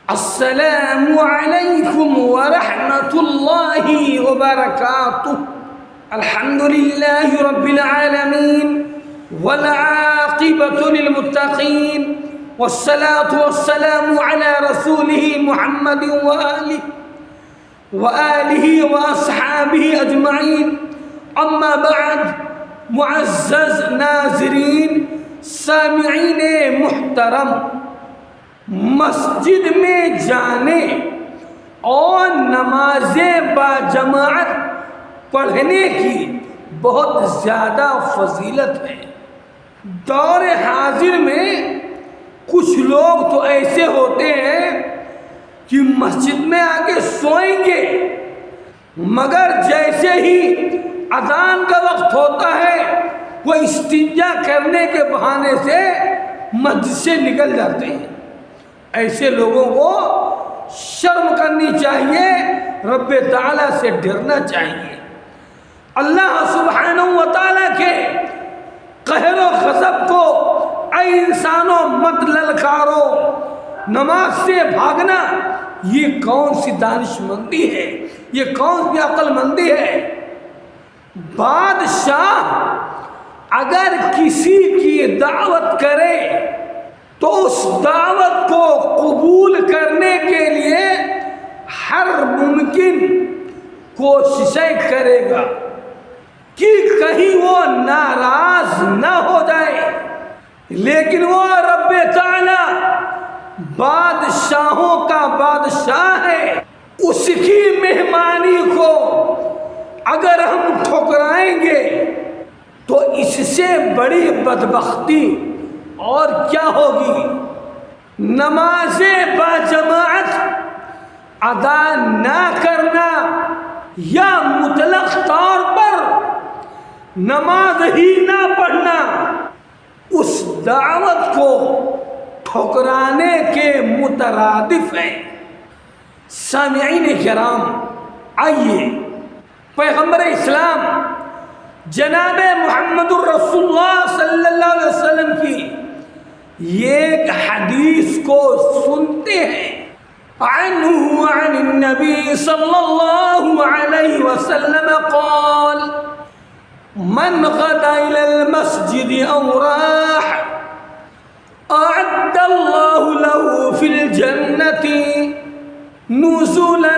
السلام علیکم ورحمۃ اللہ وبرکاتہ۔ الحمد للہ رب العالمین والعاقبۃ للمتقین والصلاة والسلام علی رسولہ محمد وآلہ واصحابہ اجمعین، اما بعد۔ معزز ناظرین، سامعین محترم، مسجد میں جانے اور نماز باجماعت پڑھنے کی بہت زیادہ فضیلت ہے۔ دور حاضر میں کچھ لوگ تو ایسے ہوتے ہیں کہ مسجد میں آ کے سوئیں گے، مگر جیسے ہی اذان کا وقت ہوتا ہے وہ استنجا کرنے کے بہانے سے مسجد سے نکل جاتے ہیں۔ ایسے لوگوں کو شرم کرنی چاہیے، رب تعالیٰ سے ڈرنا چاہیے۔ اللہ سبحانہ و تعالیٰ کے قہر و غضب کو اے انسانوں مت للکارو، نماز سے بھاگنا یہ کون سی دانش مندی ہے، یہ کون سی عقل مندی ہے۔ بادشاہ اگر کسی کی دعوت کرے تو اس دعوت کو قبول کرنے کے لیے ہر ممکن کوششیں کرے گا کہ کہیں وہ ناراض نہ ہو جائے، لیکن وہ رب تعالی بادشاہوں کا بادشاہ ہے۔ اس کی مہمانی کو اگر ہم ٹھکرائیں گے تو اس سے بڑی بدبختی اور کیا ہوگی۔ نماز باجماعت ادا نہ کرنا یا مطلق طور پر نماز ہی نہ پڑھنا اس دعوت کو ٹھکرانے کے مترادف ہے۔ سامعین کرام، آئیے پیغمبر اسلام جناب محمد الرسول اللہ صلی اللہ علیہ وسلم کی ایک حدیث کو سنتے ہیں۔ عنہ عن النبی صلی اللہ علیہ وسلم قال من غدا الى المسجد او راح اعد اللہ له في الجنة نزلا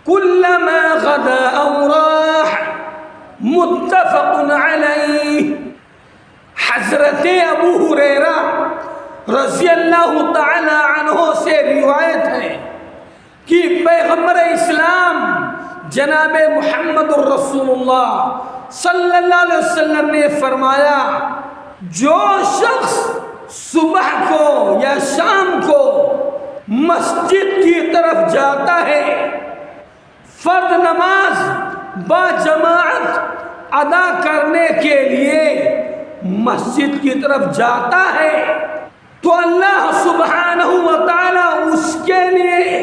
كلما غدا او راح، متفق علیہ۔ حضرت ابو ہریرہ رضی اللہ تعالی عنہ سے روایت ہے کہ پیغمبر اسلام جناب محمد الرسول اللہ صلی اللہ علیہ وسلم نے فرمایا، جو شخص صبح کو یا شام کو مسجد کی طرف جاتا ہے، فرض نماز باجماعت ادا کرنے کے لیے مسجد کی طرف جاتا ہے، تو اللہ سبحانہ و تعالی اس کے لیے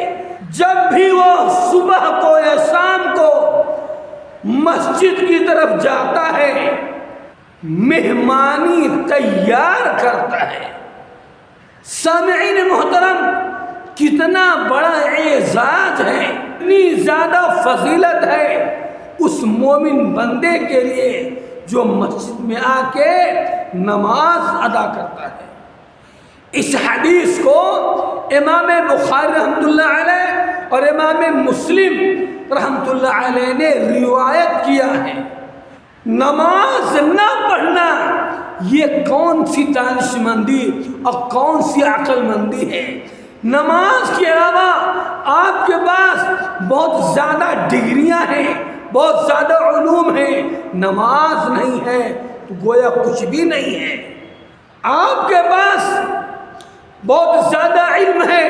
جب بھی وہ صبح کو یا شام کو مسجد کی طرف جاتا ہے مہمانی تیار کرتا ہے۔ سامعین محترم، کتنا بڑا اعزاز ہے، اتنی زیادہ فضیلت ہے اس مومن بندے کے لیے جو مسجد میں آ کے نماز ادا کرتا ہے۔ اس حدیث کو امام بخاری رحمۃ اللہ علیہ اور امام مسلم رحمۃ اللہ علیہ نے روایت کیا ہے۔ نماز نہ پڑھنا یہ کون سی دانش مندی اور کون سی عقل مندی ہے۔ نماز کے علاوہ آپ کے پاس بہت زیادہ ڈگریاں ہیں، بہت زیادہ علوم ہیں، نماز نہیں ہے تو گویا کچھ بھی نہیں ہے۔ آپ کے پاس بہت زیادہ علم ہے،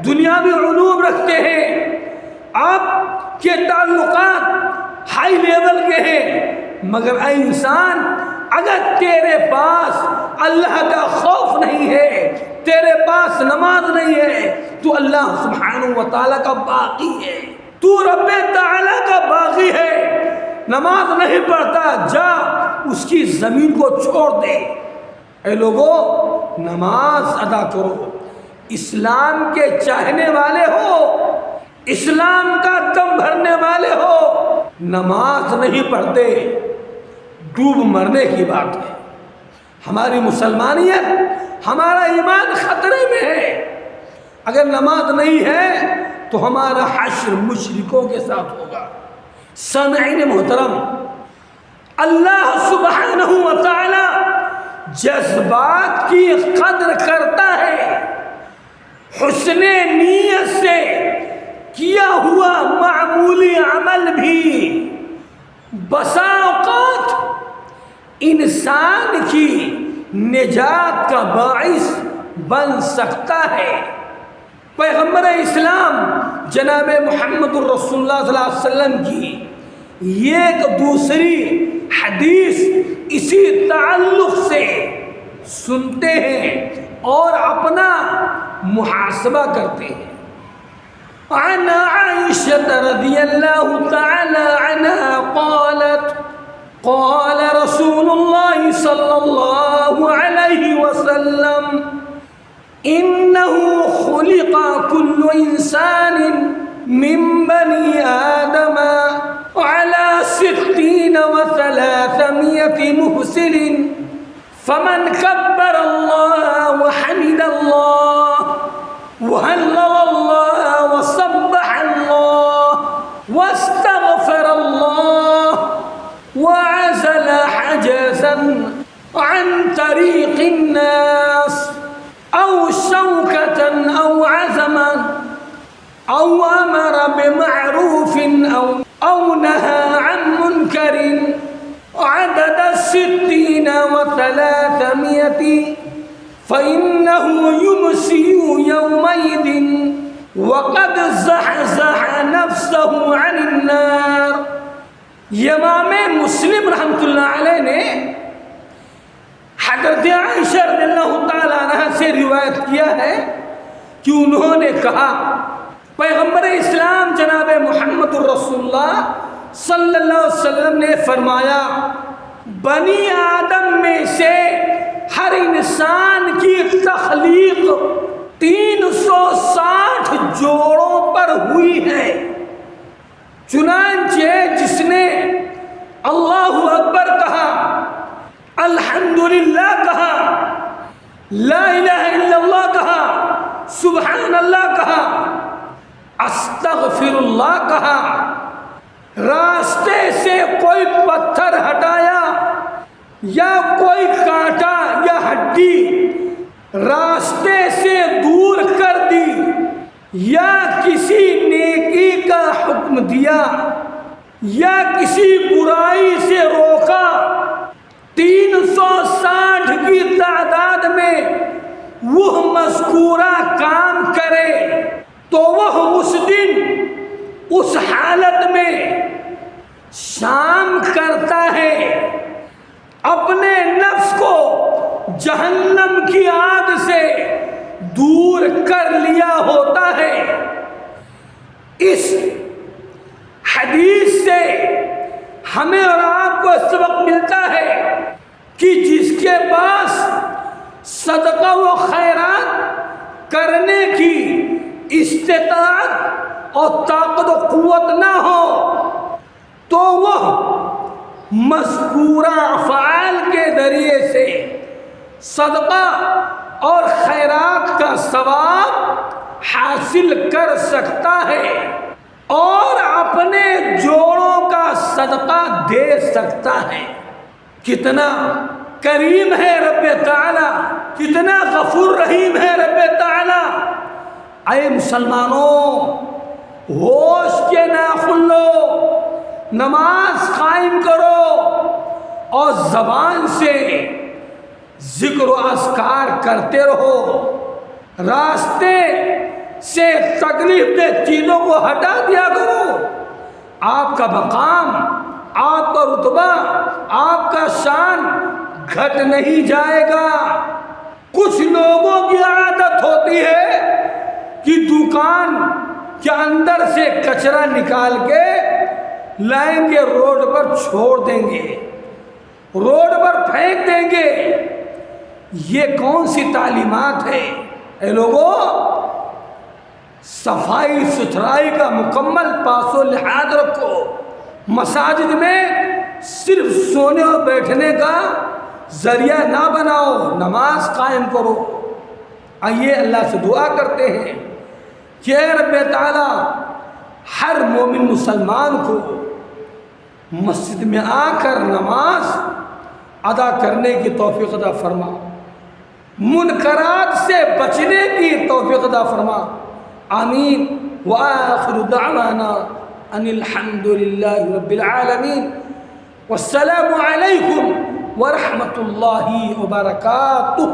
دنیاوی علوم رکھتے ہیں، آپ کے تعلقات ہائی لیول کے ہیں، مگر اے انسان، اگر تیرے پاس اللہ کا خوف نہیں ہے، تیرے پاس نماز نہیں ہے، تو اللہ سبحانہ و تعالیٰ کا باغی ہے، تو رب تعالیٰ کا باغی ہے۔ نماز نہیں پڑھتا، جا اس کی زمین کو چھوڑ دے۔ اے لوگو، نماز ادا کرو۔ اسلام کے چاہنے والے ہو، اسلام کا دم بھرنے والے ہو، نماز نہیں پڑھتے، ڈوب مرنے کی بات ہے۔ ہماری مسلمانیت، ہمارا ایمان خطرے میں ہے۔ اگر نماز نہیں ہے تو ہمارا حشر مشرکوں کے ساتھ ہوگا۔ سامعین محترم، اللہ سبحانہ و تعالی جذبات کی قدر کرتا ہے، حسن نیت سے کیا ہوا معمولی عمل بھی بسا اوقات انسان کی نجات کا باعث بن سکتا ہے۔ پیغمبر اسلام جناب محمد الرسول اللہ صلی اللہ علیہ وسلم کی ایک دوسری حدیث اسی تعلق سے سنتے ہیں اور اپنا محاسبہ کرتے ہیں۔ عن عائشة رضی اللہ تعالی عنہ قالت قال رسول اللہ صلی اللہ علیہ وسلم إنه خلق كل إنسان من بني آدم على 60 و300 مفسر فمن كبر الله وحمد الله وهلل الله وسبح الله واستغفر الله وعزل حجزا عن طريق الناس أو شوكة أو عزما أو أمر بمعروف أو نهى عن منكر عدد 60 و300 فإنه يمسي يومئذ وقد زحزح نفسه عن النار۔ امام مسلم رحمۃ اللہ علیہ نے حضرت عائشہ رضی اللہ تعالیٰ عنہ سے روایت کیا ہے کہ انہوں نے کہا، پیغمبر اسلام جناب محمد الرسول اللہ صلی اللہ علیہ وسلم نے فرمایا، بنی آدم میں سے ہر انسان کی تخلیق 360 جوڑوں پر ہوئی ہے۔ چنانچہ جس نے اللہ اکبر کہا، الحمدللہ کہا، لا الہ الا اللہ کہا، سبحان اللہ کہا، استغفر اللہ کہا، راستے سے کوئی پتھر ہٹایا یا کوئی کانٹا یا ہڈی راستے سے دور کر دی یا کسی نیکی کا حکم دیا یا کسی برائی سے روکا، 360 کی تعداد میں وہ مذکورہ کام کرے تو وہ اس دن اس حالت میں شام کرتا ہے، اپنے نفس کو جہنم کی آگ سے دور کر لیا ہوتا ہے۔ اس حدیث سے ہمیں اور آپ کو سبق ملتا ہے کہ جس کے پاس صدقہ و خیرات کرنے کی استطاعت اور طاقت و قوت نہ ہو تو وہ مذکورہ افعال کے ذریعے سے صدقہ اور خیرات کا ثواب حاصل کر سکتا ہے اور اپنے جوڑوں کا صدقہ دے سکتا ہے۔ کتنا کریم ہے رب تعالی، کتنا غفور رحیم ہے رب تعالی۔ اے مسلمانوں، ہوش کے ناخن لو، نماز قائم کرو اور زبان سے ذکر و اذکار کرتے رہو، راستے سے تکلیف دہ چیزوں کو ہٹا دیا کرو۔ آپ کا مقام، آپ کا رتبہ، آپ کا شان گھٹ نہیں جائے گا۔ کچھ لوگوں کی عادت ہوتی ہے کہ دکان کے اندر سے کچرا نکال کے لائیں گے، روڈ پر چھوڑ دیں گے، روڈ پر پھینک دیں گے۔ یہ کون سی تعلیمات ہے؟ اے لوگوں، صفائی ستھرائی کا مکمل پاس و لحاظ رکھو، مساجد میں صرف سونے اور بیٹھنے کا ذریعہ نہ بناؤ، نماز قائم کرو۔ آئیے اللہ سے دعا کرتے ہیں کہ اے رب تعالیٰ ہر مومن مسلمان کو مسجد میں آ کر نماز ادا کرنے کی توفیق عطا فرما، منکرات سے بچنے کی توفیق عطا فرما، آمین۔ وآخر دعوانا ان الحمد للہ رب العالمین، والسلام علیکم ورحمۃ اللہ وبرکاتہ۔